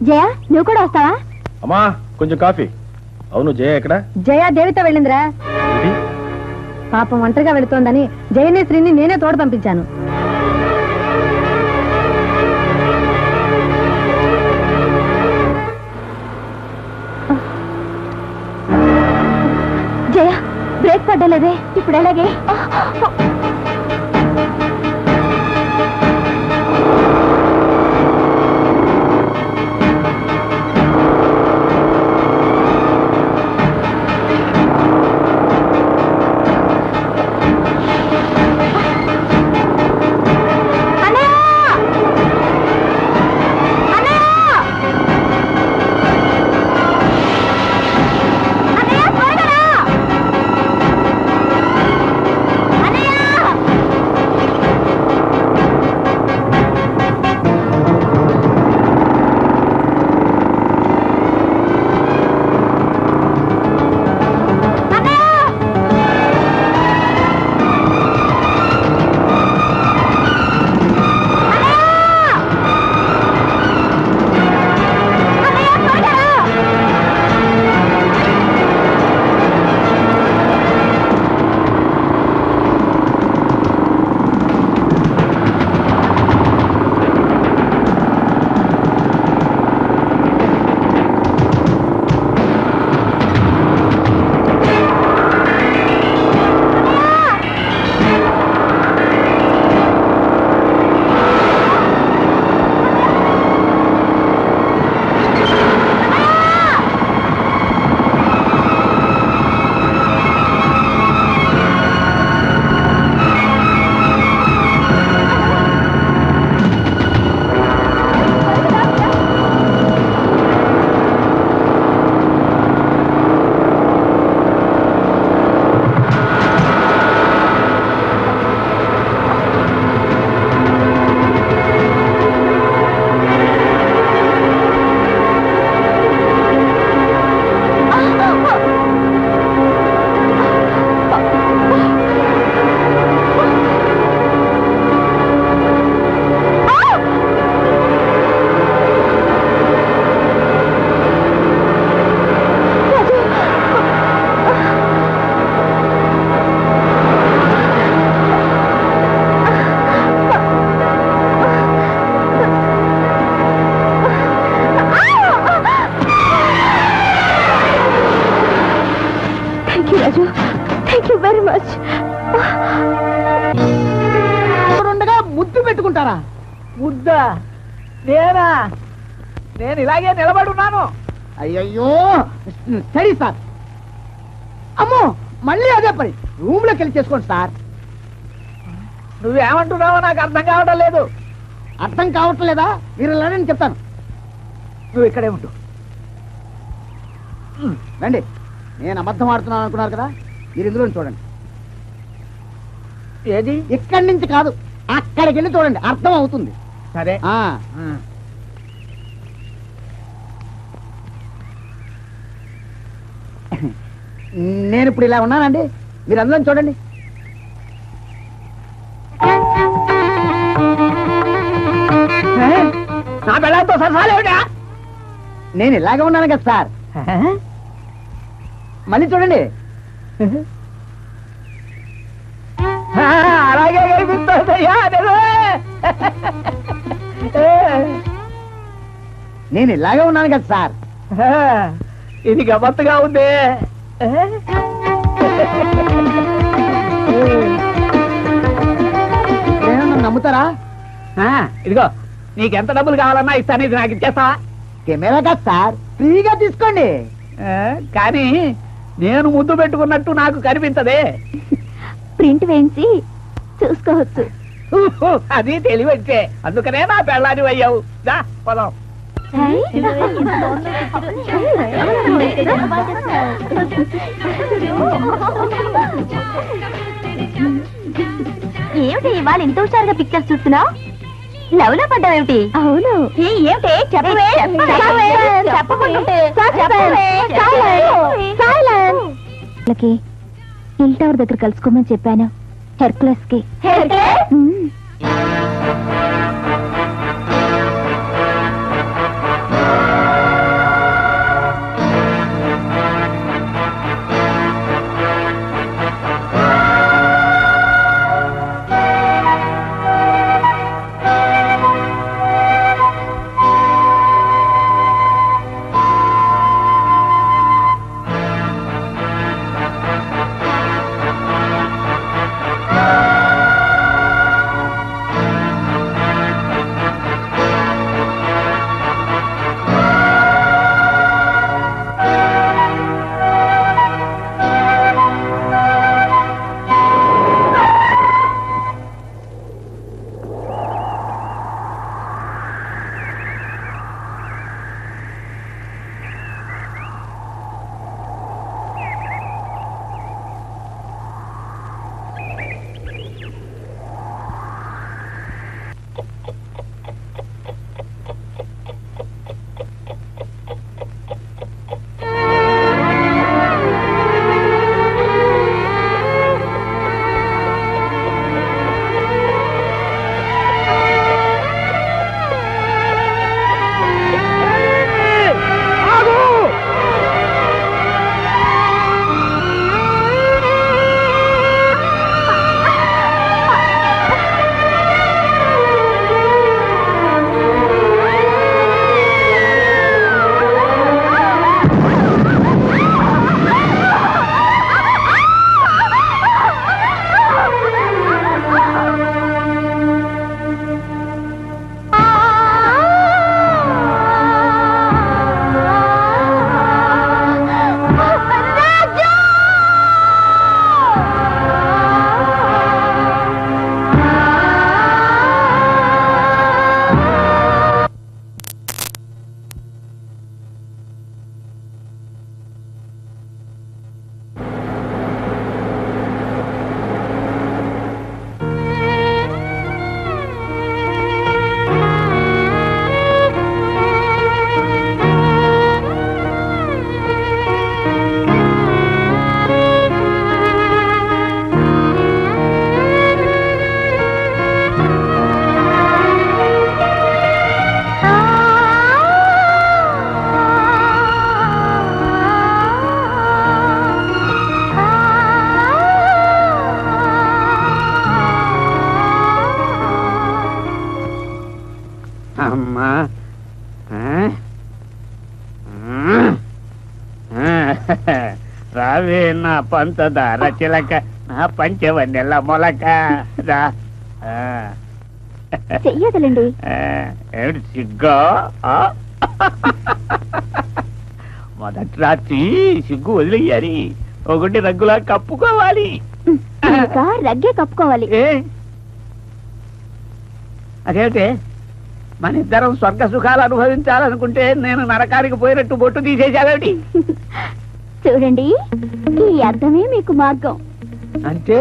జయ నువ్వు కూడా వస్తావా? అమ్మా కొంచెం కాఫీ. అవును జయ ఎక్కడ? జయ దేవితో వెళ్ళిందిరా. పాపం ఒంటరిగా వెళుతోందని జయని శ్రీని నేనే తోడు పంపించాను. జయ బ్రేక్ పడ్డలేదే, ఇప్పుడు ఎలాగే? ముద్దు పెట్టుకుంటారా? ముద్దా? నేనా? నేను ఇలాగే నిలబడున్నాను. అయ్యయ్యో సరే సార్. అమ్మో మళ్ళీ అదే పని. రూమ్ లోకి వెళ్ళి చేసుకోండి సార్. నువ్వేమంటున్నావో నాకు అర్థం కావడం లేదు. అర్థం కావట్లేదా? మీరు వెళ్ళని చెప్తాను. నువ్వు ఇక్కడే ఉంటు. రండి. నేను అబద్ధం ఆడుతున్నాను అనుకున్నారు కదా, మీరు ఇందులో చూడండి. ఏది? ఇక్కడి నుంచి కాదు, అక్కడికి వెళ్ళి చూడండి, అర్థం అవుతుంది. సరే. నేను ఇప్పుడు ఇలా ఉన్నానండి, మీరు అందరం చూడండి. నా బెళ్ళతో సరసాలేవిడా? నేను ఇలాగే ఉన్నాను కదా సార్. మళ్ళీ చూడండి. అదయ్యా నేను ఇలాగే ఉన్నాను కదా సార్. ఇది గమ్మత్తుగా ఉంది. నమ్ముతారా? ఇదిగో నీకెంత డబ్బులు కావాలన్నా ఇస్తాను, ఇది నాకు ఇచ్చేస్తావా? కెమెరా కాదు సార్, ఫ్రీగా తీసుకోండి. కానీ నేను ముద్దు పెట్టుకున్నట్టు నాకు కనిపించదే. ప్రింట్ వేయించి చూసుకోవచ్చు. అది తెలివచ్చే, అందుకనే నా పెళ్ళాని అయ్యావు. దా పొలం. ఏమిటి ఇవాళ ఇంత హుషారుగా పిక్చర్స్ చూస్తున్నావు? లవ్ లో పడ్డావేమిటి? అవును. ఏమిటి చెప్పవే? హిల్ టవర్ దగ్గర కలుసుకోమని చెప్పాను. హెర్క్లెస్ కి. రావే నా పంచదార చిలక, నా పంచవన్నెల మొలక. చెయ్యదులండి. ఏమిటి సిగ్గా? మొదటి రాత్రి సిగ్గు వదిలేయాలి, ఒకటి రగ్గులా కప్పుకోవాలి. రగ్గే కప్పుకోవాలి. అదేమిటే, మన ఇద్దరం స్వర్గ సుఖాలు అనుభవించాలనుకుంటే నేను నరకానికి పోయినట్టు బొట్టు తీసేసావేమిటి? చూడండి, ఈ అర్థమే మీకు మార్గం. అంటే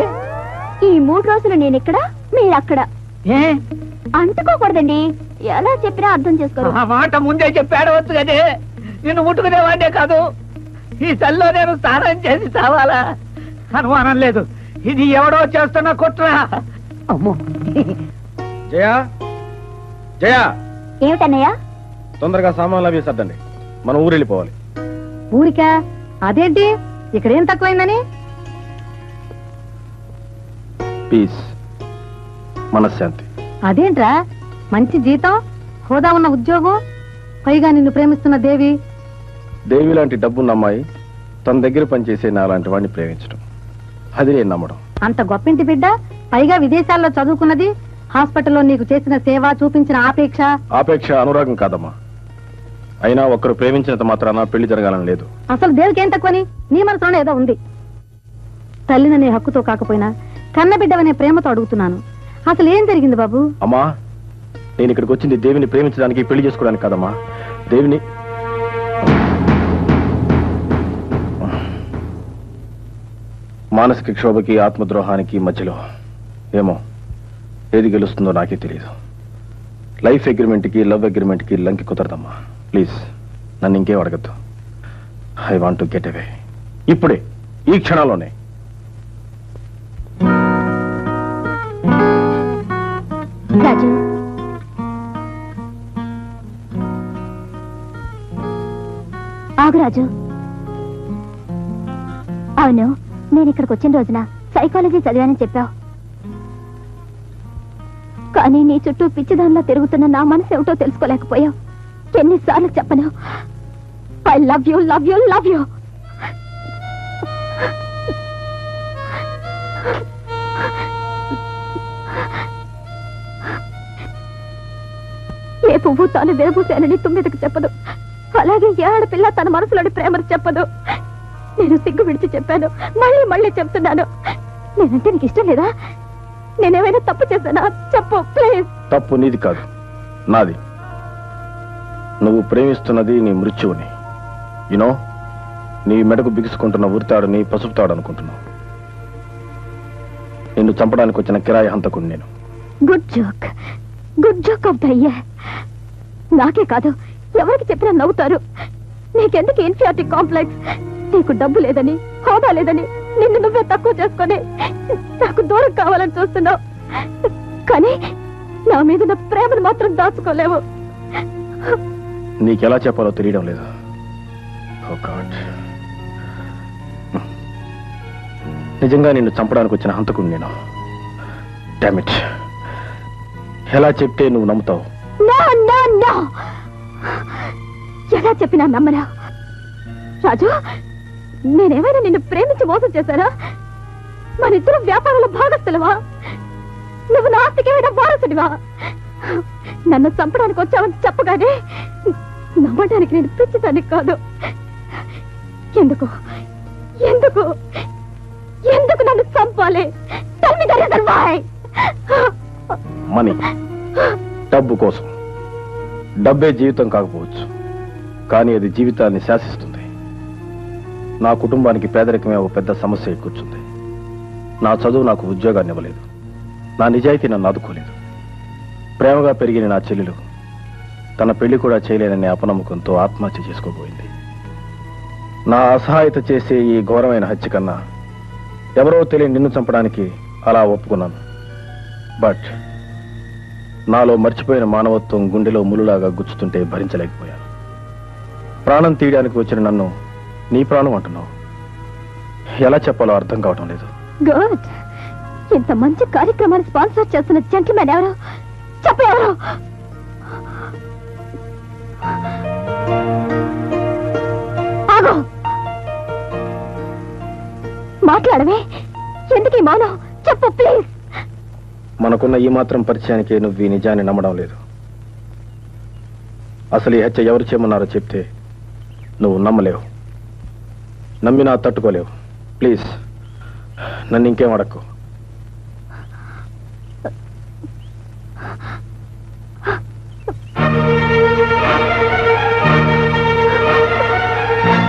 ఈ 3 రోజులు నేనిక్కడ, మీరక్కడ. అంటుకోకూడదండి, ఎలా చెప్పినా అర్థం చేసుకోరు. ఆ మాట ముందే చెప్పాడవచ్చు కదే, నిన్ను ముట్టుకునేవాడే కాదు. ఈ చల్లో నేను స్నానం చేసి చావాలా? అనుమానం లేదు, ఇది ఎవడో చేస్తున్న కుట్ర. అమ్మో. జయా, జయా, ఏమిటన్నయ్యా? తొందరగా సామాన్లు అవి సర్దండి, మనం ఊరు వెళ్ళిపోవాలి. ఊరికా? అదేంటి, ఇక్కడేం తక్కువైందని? పీస్. మనశ్శాంతి. అదేంట్రా, మంచి జీతం, హోదా ఉన్న ఉద్యోగం, పైగా నిన్ను ప్రేమిస్తున్న దేవి. దేవి లాంటి డబ్బున్న అమ్మాయి తన దగ్గర పనిచేసే నా లాంటి వాడిని ప్రేమించడం, అది నేను నమ్మడం. అంత గొప్పింటి బిడ్డ, పైగా విదేశాల్లో చదువుకున్నది, హాస్పిటల్లో నీకు చేసిన సేవ, చూపించిన ఆపేక్ష అనురాగం కాదమ్మా. అయినా ఒక్కరు ప్రేమించినంత మాత్రాన పెళ్లి జరగాలని లేదు. అసలు దేవికి ఏం తక్కువని నీ మనసులోనే ఏదో ఉంది. తల్లిననే హక్కుతో కాకపోయినా కన్నబిడ్డవనే ప్రేమతో అడుగుతున్నాను, అసలు ఏం జరిగింది బాబు? అమ్మా, నేను ఇక్కడికి వచ్చింది దేవిని ప్రేమించడానికి, పెళ్లి చేసుకోవడానికి కాదమ్మా. దేవిని మానసిక క్షోభకి, ఆత్మద్రోహానికి మధ్యలో ఏమో ఏది గెలుస్తుందో నాకే తెలియదు. లైఫ్ అగ్రిమెంట్కి, లవ్ అగ్రిమెంట్కి లంకి కుదరదమ్మా. ప్లీజ్ నన్ను ఇంకేం అడగద్దు. I want to get away, ఇప్పుడే, ఈ క్షణంలోనే. రాజు, ఆగు రాజు. అవును, నేను ఇక్కడికి వచ్చిన రోజున సైకాలజీ చదివానని చెప్పావు. కానీ నీ చుట్టూ పిచ్చిదానిలా తిరుగుతున్న నా మనసు ఏమిటో తెలుసుకోలేకపోయావు. ఎన్నిసార్లు చెప్పను, I love you, love you, love you. ఏ పువ్వు తాను విరబూశానని తుమ్మిదకు చెప్పదు, అలాగే ఏ ఆడపిల్ల తన మనసులోని ప్రేమను చెప్పదు. నేను సిగ్గు విడిచి చెప్పాను, మళ్ళీ మళ్ళీ చెప్తున్నాను. నేనంటే నీకు ఇష్టం లేదా? నేనేమైనా తప్పు చేశానా? చెప్పు ప్లీజ్. తప్పు నీది కాదు, నాది. నువ్వు ప్రేమిస్తున్నది నీ మృత్యువుని. యునో, నీ మెడకు బిగుసుకుంటున్న ఉరితాడుని పసుపు తాడు అనుకుంటున్నావు. నిన్ను చంపడానికి వచ్చిన కిరాయి హంతకుడు నేను. Good joke of the year. నాకే కాదు, ఎవరికి చెప్పినా నవ్వుతారు. నీకెందుకు ఇన్ఫీరియారిటీ కాంప్లెక్స్? నీకు డబ్బు లేదని, హోదా లేదని నిన్ను నువ్వే తక్కువ చేసుకొని నాకు దూరం కావాలని చూస్తున్నావు. కానీ నా మీద నా ప్రేమను మాత్రం దాచుకోలేవు. నీకెలా చెప్పాలో తెలియడం లేదు. నిజంగా నిన్ను చంపడానికి వచ్చిన హంతకుడు నేను. Damn it. ఎలా చెప్తే నువ్వు నమ్ముతావు? ఎలా చెప్పినా నమ్మరా? రాజు, నేనేమైనా నిన్ను ప్రేమించి మోసం చేశానా? మనిద్దరం వ్యాపారంలో భాగస్థులవా? నువ్వు నా ఆస్తికి ఏమైనా వారసుడివా? నన్ను చంపడానికి వచ్చావని చెప్పగానే నమ్మడానికి నేను పిచ్చిదాన్ని కాదు. ఎందుకు ఎందుకు ఎందుకు నన్ను చంపాలి? మనీ, డబ్బు కోసం. డబ్బే జీవితం కాకపోవచ్చు, కానీ అది జీవితాన్ని శాసిస్తుంది. నా కుటుంబానికి పేదరికమే ఒక పెద్ద సమస్య కూర్చుంది. నా చదువు నాకు ఉద్యోగాన్ని ఇవ్వలేదు, నా నిజాయితీ నన్ను ఆదుకోలేదు. ప్రేమగా పెరిగిన నా చెల్లెలు తన పెళ్లి కూడా చేయలేననే అపనమ్మకంతో ఆత్మహత్య చేసుకోబోయింది. నా అసహాయత చేసే ఈ ఘోరమైన హత్య కన్నా ఎవరో తెలియని నిన్ను చంపడానికి అలా ఒప్పుకున్నాను. బట్ నాలో మర్చిపోయిన మానవత్వం గుండెలో ములులాగా గుచ్చుతుంటే భరించలేకపోయాను. ప్రాణం తీయడానికి వచ్చిన నన్ను నీ ప్రాణం అంటున్నావు. ఎలా చెప్పాలో అర్థం కావటం లేదు. గుడ్. ఇంత మంచి కార్యక్రమాన్ని స్పాన్సర్ చేస్తున్న జెంటిల్మెన్ ఎవరు? చెప్పెవరు? ఆగు, మాట్లాడవే. ఎందుకు ఈ మౌనం? చెప్పు ప్లీజ్. మనకున్న ఈ మాత్రం పరిచయానికే నువ్వు ఈ నిజాన్ని నమ్మడం లేదు. అసలు ఈ హత్య ఎవరు చేయమన్నారో చెప్తే నువ్వు నమ్మలేవు, నమ్మినా తట్టుకోలేవు. ప్లీజ్ నన్ను ఇంకేం అడక్కు.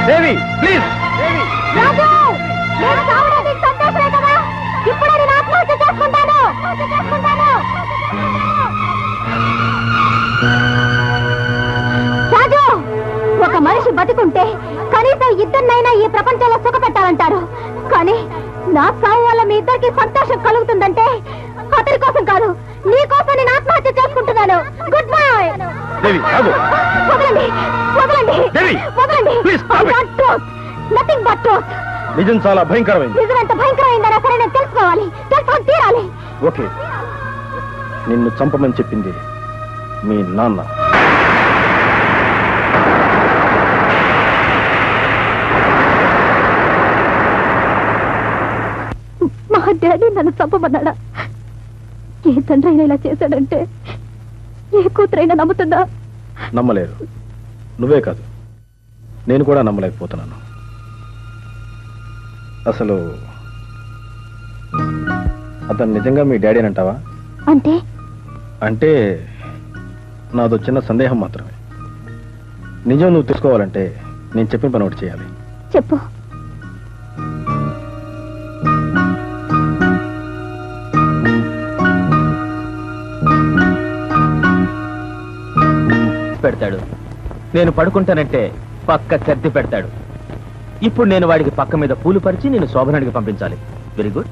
దేవి ప్లీజ్. రాజు, నేను చావడానికి సంతోషమే కదా. ఇప్పుడే నేను ఆత్మహత్య చేసుకుంటాను. రాజు, ఒక మనిషి బతుకుంటే కనీసం ఇద్దరినైనా ఈ ప్రపంచంలో సుఖపెట్టాలంటారు. కానీ నా సావు వల్ల మీ ఇద్దరికి సంతోషం కలుగుతుందంటే అతని కోసం కాదు, నీ కోసం నేను ఆత్మహత్య చేసుకుంటున్నాను. Good bye. వదలండి, వదలండి, వదలండి. Nothing but truth. నిజం చాలా భయంకరమైంది. నిజం ఎంత భయంకరమైందన్నా సరే నేను తెలుసుకోవాలి, తెలుసుకొని తీరాలి. ఓకే, నిన్ను చంపమని చెప్పింది మీ నాన్న. మా డాడీ నన్ను చంపమన్నాడా? ఏ తండ్రి అయినా ఇలా చేశాడంటే ఏ కూతురైనా నమ్ముతుందా? నమ్మలేరు. నువ్వే కాదు, నేను కూడా నమ్మలేకపోతున్నాను. అసలు అతను నిజంగా మీ డాడీ అంటావా? అంటే అంటే నాదో చిన్న సందేహం మాత్రమే. నిజం నువ్వు తెలుసుకోవాలంటే నేను చెప్పిన పని ఒకటి చేయాలి. చెప్పు. పెడతాడు. నేను పడుకుంటానంటే పక్క సర్ది పెడతాడు. ఇప్పుడు నేను వాడికి పక్క మీద పూలు పరిచి నేను శోభనానికి పంపించాలి. వెరీ గుడ్,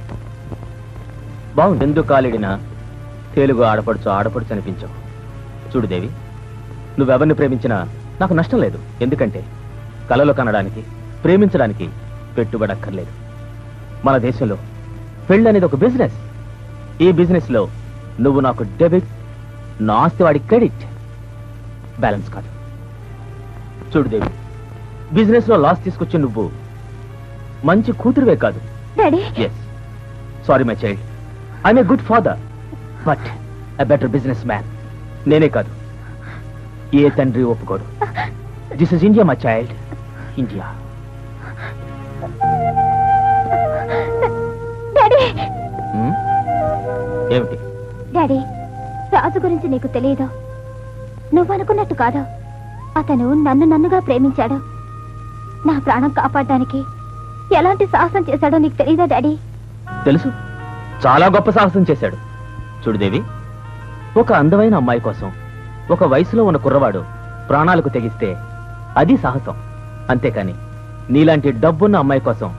బాగుంది. ఎందుకు కాలిడినా తెలుగు ఆడపడుచు అనిపించావు. చూడు దేవి, నువ్వెవరిని ప్రేమించినా నాకు నష్టం లేదు. ఎందుకంటే కలలో కనడానికి ప్రేమించడానికి పెట్టుబడి అక్కర్లేదు. మన దేశంలో పెళ్ళి అనేది ఒక బిజినెస్. ఈ బిజినెస్ లో నువ్వు నాకు డెబిట్, నా ఆస్తి వాడి క్రెడిట్, బ్యాలెన్స్ కాదు. చూడు దేవి, బిజినెస్ లో లాస్ తీసుకొచ్చి నువ్వు మంచి కూతురువే కాదు. Yes, sorry my child, I'm a good father but a better business man. నేనే కాదు, ఏ తండ్రి ఒప్పుకోడు. This is India my child, India. ఏమిటి డాడీ, రాజు గురించి నీకు తెలియదు. నువ్వు అనుకున్నట్టు కాదు, అతను నన్నుగా ప్రేమించాడు. నా ప్రాణం కాపాడడానికి ఎలాంటి సాహసం చేశాడో నీకు తెలియదా డాడీ? తెలుసు, చాలా గొప్ప సాహసం చేశాడు. చూడు దేవి, ఒక అందమైన అమ్మాయి కోసం ఒక వయసులో ఉన్న కుర్రవాడు ప్రాణాలకు తెగిస్తే అది సాహసం. అంతేకాని నీలాంటి డబ్బున్న అమ్మాయి కోసం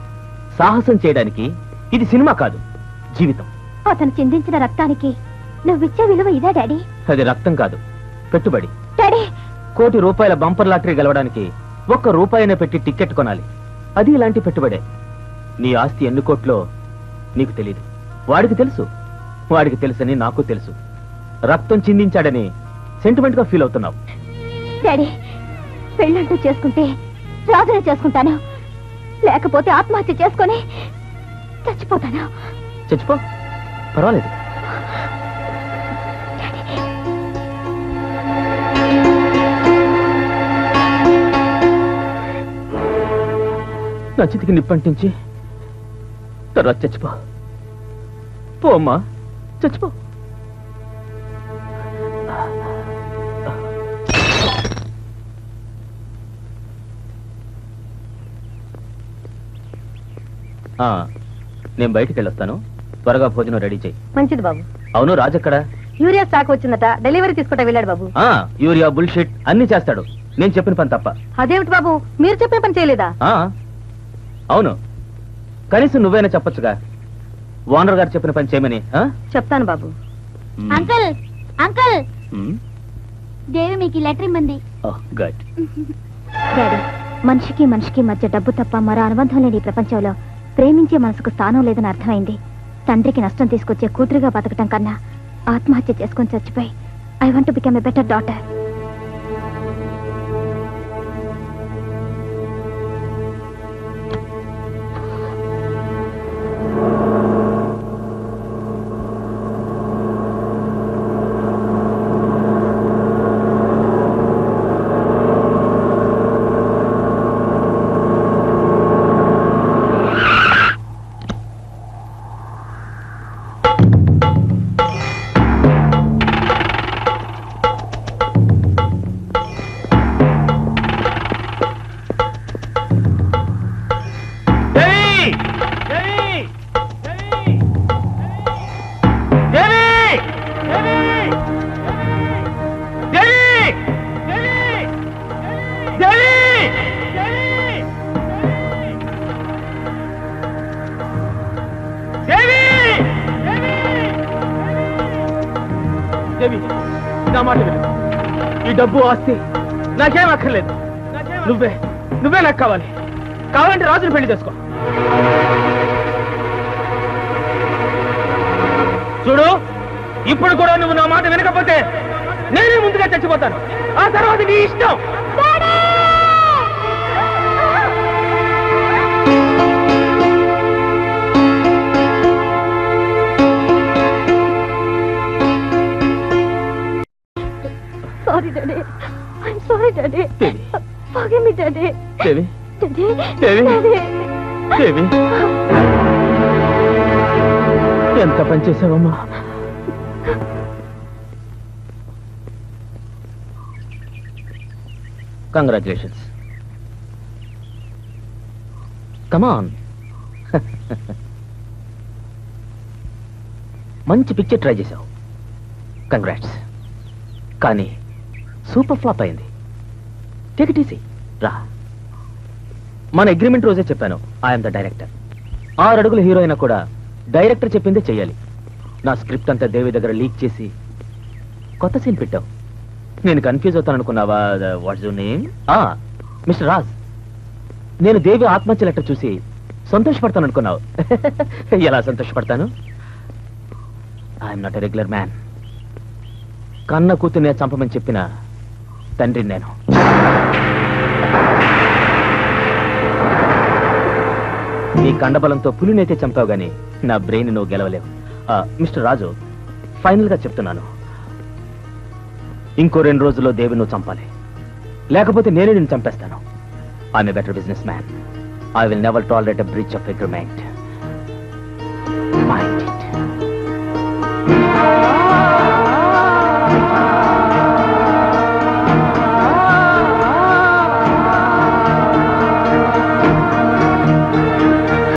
సాహసం చేయడానికి ఇది సినిమా కాదు, జీవితం. అతను చిందించిన రక్తానికి నువ్విచ్చే విలువ ఇదా డాడీ? అది రక్తం కాదు, పెట్టుబడి. డాడీ, ₹1 కోటి బంపర్ లాటరీ గెలవడానికి ₹1 పెట్టి టికెట్ కొనాలి. అది ఇలాంటి పెట్టుబడే. నీ ఆస్తి ఎన్ని కోట్లో నీకు తెలియదు, వాడికి తెలుసు. వాడికి తెలుసని నాకు తెలుసు. రక్తం చిందించాడని సెంటిమెంట్ గా ఫీల్ అవుతున్నావు. డాడీ, పెళ్ళంటూ చేసుకుంటే రాజునే చేసుకుంటాను, లేకపోతే ఆత్మహత్య చేసుకొని చచ్చిపోతాను. చచ్చిపో, పర్వాలేదు. నా చితికి నిప్పంటించి తర్వాత చచ్చిపో. పో అమ్మా, చచ్చిపో. నేను బయటికి వెళ్ళొస్తాను, త్వరగా భోజనం రెడీ చేయి. మంచిది బాబు. అవును, రాజెక్కడా? యూరియా స్టాక్ వచ్చిందట, డెలివరీ తీసుకుంటా వెళ్ళాడు బాబు. యూరియా బుల్షిట్ అన్ని చేస్తాడు, నేను చెప్పిన పని తప్ప. అదేమిటి బాబు, మీరు చెప్పిన పని చేయలేదా? అవును, కనీసం నువ్వైనా చెప్పొచ్చుగా ఓనర్ గారు చెప్పిన పని చేయమని. చెప్తాను బాబు. అంకుల్, అంకుల్, దేవి మీకు లెటర్ ఇమ్మంది. గుడ్. డాడీ, మనిషికి మనిషికి మధ్య డబ్బు తప్ప మరో అనుబంధం లేని ప్రపంచంలో ప్రేమించే మనసుకు స్థానం లేదని అర్థమైంది. తండ్రికి నష్టం తీసుకొచ్చే కూతురుగా బతకటం కన్నా ఆత్మహత్య చేసుకుని చచ్చిపోయి I want to become a better daughter. Devi, నా మాట విను. ఈ డబ్బు ఆస్తి నాకేం అక్కర్లేదు. నువ్వే నాకు కావాలి. కావాలంటే రాజుని పెళ్లి చేసుకో. చూడు, ఇప్పుడు కూడా నువ్వు నా మాట వినకపోతే నేనే ముందుగా చచ్చిపోతాను. ఆ తర్వాత నీ ఇష్టం. Sorry daddy, I'm sorry daddy. Devi, forgive me daddy. Devi, daddy, Devi, daddy. Devi, ఎంత పని చేసావమ్మా. కంగ్రాచులేషన్స్. కమాన్. మంచి పిక్చర్ ట్రై చేశావు. కంగ్రాట్స్. కానీ సూపర్ ఫ్లాప్ అయింది. Take it easy. రా. మన అగ్రిమెంట్ రోజే చెప్పాను, ఐఎమ్ ద డైరెక్టర్. 6 అడుగుల హీరో అయినా కూడా డైరెక్టర్ చెప్పిందే చెయ్యాలి. నా స్క్రిప్ట్ అంతా దేవి దగ్గర లీక్ చేసి కొత్త సీన్ పెట్టావు. నేను కన్ఫ్యూజ్ అవుతాను అనుకున్నావా? What's your name? Mister Raj. నేను దేవి ఆత్మహత్య లెటర్ చూసి సంతోషపడతాను అనుకున్నావు. ఎలా సంతోషపడతాను? I'm not a regular man. కన్న కూతుర్నే చంపమని చెప్పిన తండ్రి నేను. నీ కండబలంతో పులినైతే చంపావు గాని నా బ్రెయిన్ నువ్వు గెలవలేవు. మిస్టర్ రాజు, ఫైనల్ గా చెప్తున్నాను, ఇంకో 2 రోజుల్లో దేవి నువ్వు చంపాలి, లేకపోతే నేనే నిన్ను చంపేస్తాను. I'm a better business man. I will never tolerate a breach of agreement. Mind.